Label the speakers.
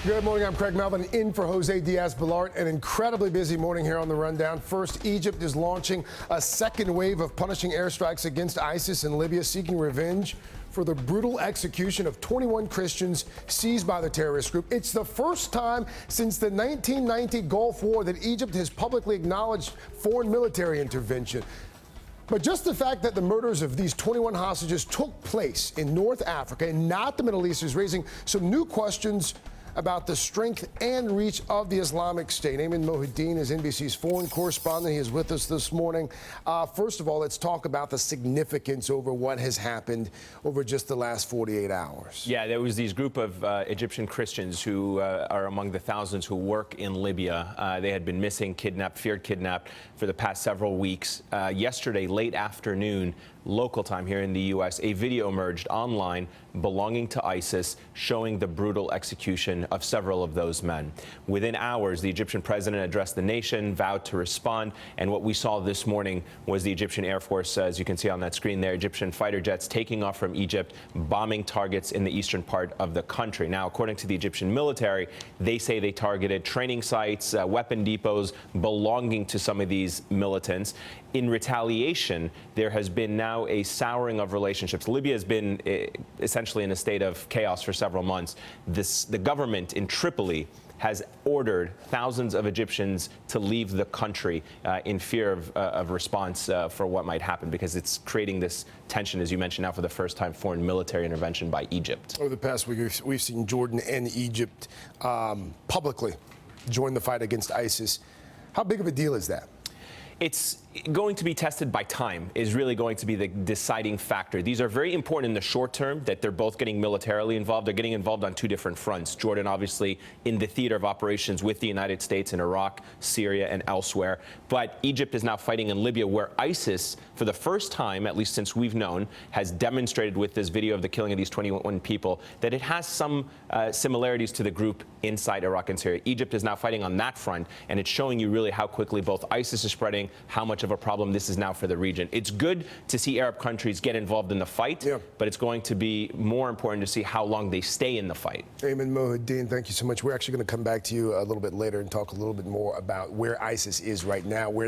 Speaker 1: Good morning, I'm Craig Melvin in for Jose Diaz-Balart. An incredibly busy morning here on the Rundown. First, Egypt is launching a second wave of punishing airstrikes against ISIS in Libya, seeking revenge for the brutal execution of 21 Christians seized by the terrorist group. It's the first time since the 1990 Gulf War that Egypt has publicly acknowledged foreign military intervention. But just the fact that the murders of these 21 hostages took place in North Africa and not the Middle East is raising some new questions about the strength and reach of the Islamic State. Ayman Mohyeldin is NBC's foreign correspondent. He is with us this morning. First of all, let's talk about the significance over what has happened over just the last 48 hours.
Speaker 2: Yeah, there was these group of Egyptian Christians who are among the thousands who work in Libya. They had been missing, kidnapped, feared kidnapped for the past several weeks. Yesterday, late afternoon, local time here in the U.S., a video emerged online belonging to ISIS showing the brutal execution of several of those men. Within hours, the Egyptian president addressed the nation, vowed to respond, and what we saw this morning was the Egyptian Air Force, as you can see on that screen there, Egyptian fighter jets taking off from Egypt, bombing targets in the eastern part of the country. Now, according to the Egyptian military, they say they targeted training sites, weapon depots belonging to some of these militants. In retaliation, there has been now a souring of relationships. Libya has been essentially in a state of chaos for several months. The government in Tripoli has ordered thousands of Egyptians to leave the country in fear of response for what might happen, because it's creating this tension, as you mentioned, now for the first time, foreign military intervention by Egypt.
Speaker 1: Over the past week, we've seen Jordan and Egypt publicly join the fight against ISIS. How big of a deal is that?
Speaker 2: It's going to be tested by time, is really going to be the deciding factor. These are very important in the short term, that they're both getting militarily involved. They're getting involved on two different fronts. Jordan, obviously, in the theater of operations with the United States in Iraq, Syria, and elsewhere. But Egypt is now fighting in Libya, where ISIS, for the first time, at least since we've known, has demonstrated with this video of the killing of these 21 people that it has some similarities to the group inside Iraq and Syria. Egypt is now fighting on that front, and it's showing you really how quickly both ISIS is spreading, how much of a problem this is now for the region. It's good to see Arab countries get involved in the fight, but it's going to be more important to see how long they stay in the fight.
Speaker 1: Ayman Mohyeldin, thank you so much. We're actually going to come back to you a little bit later and talk a little bit more about where ISIS is right now, where